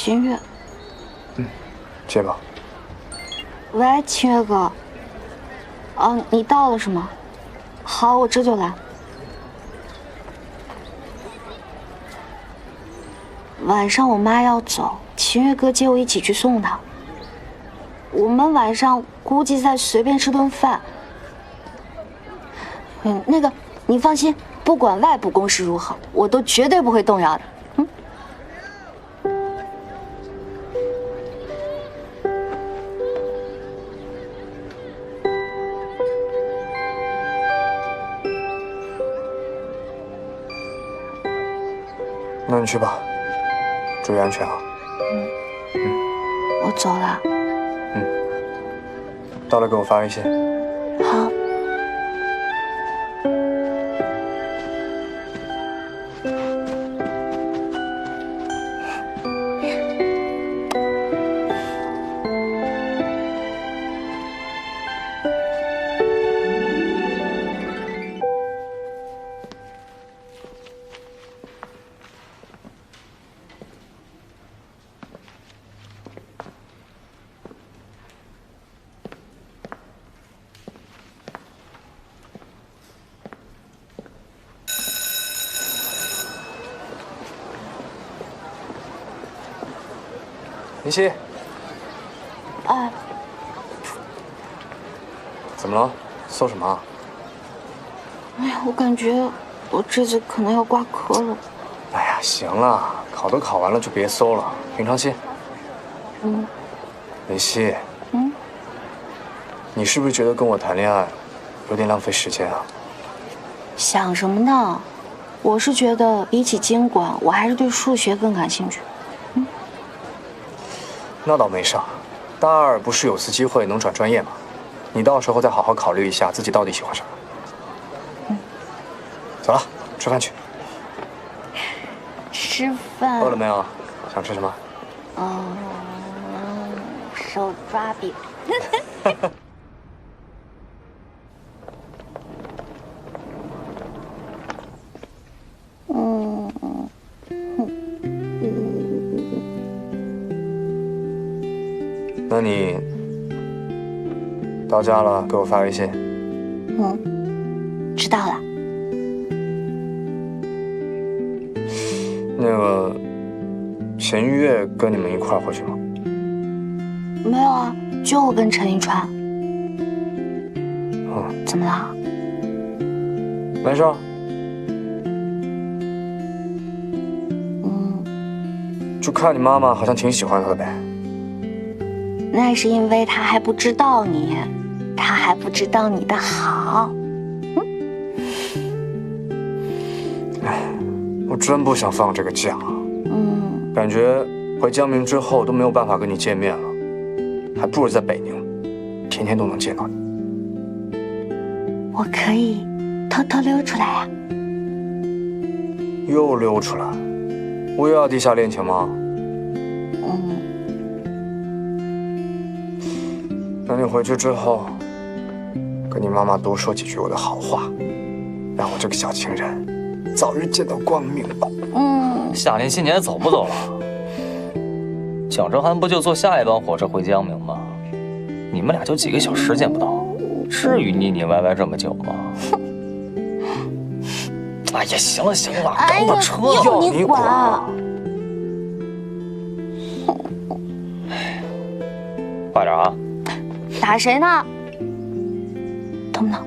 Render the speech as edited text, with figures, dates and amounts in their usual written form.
秦月。接吧。喂，秦月哥。你到了是吗？好，我这就来。晚上我妈要走，秦月哥接我一起去送她。我们晚上估计再随便吃顿饭。那个你放心，不管外部攻势如何，我都绝对不会动摇的。那你去吧，注意安全啊。我走了。到了给我发微信。好。林夕，哎，怎么了？搜什么啊？哎呀，我感觉我这次可能要挂科了。哎呀，行了，考都考完了就别搜了，平常心。林夕，你是不是觉得跟我谈恋爱有点浪费时间啊？想什么呢？我是觉得比起经管，我还是对数学更感兴趣。那倒没啥，大二不是有次机会能转专业吗？你到时候再好好考虑一下自己到底喜欢啥。走了，吃饭去。吃饭。饿了没有？想吃什么？手抓饼。那你到家了给我发微信。知道了。那个陈玉月跟你们一块儿回去吗？没有啊，就我跟陈一川。怎么了？没事。就看你妈妈好像挺喜欢他的呗。那是因为他还不知道你，他还不知道你的好。我真不想放这个假。感觉回江明之后都没有办法跟你见面了，还不如在北宁，天天都能见到你。我可以偷偷溜出来呀。又溜出来？我又要地下恋情吗？等你回去之后，跟你妈妈多说几句我的好话，让我这个小情人早日见到光明吧。夏林新年走不走了？蒋哲涵不就坐下一班火车回江明吗？你们俩就几个小时见不到，至于腻腻歪歪这么久吗？哎呀，行了行了，等会车要你管。快点啊！打谁呢？等不等？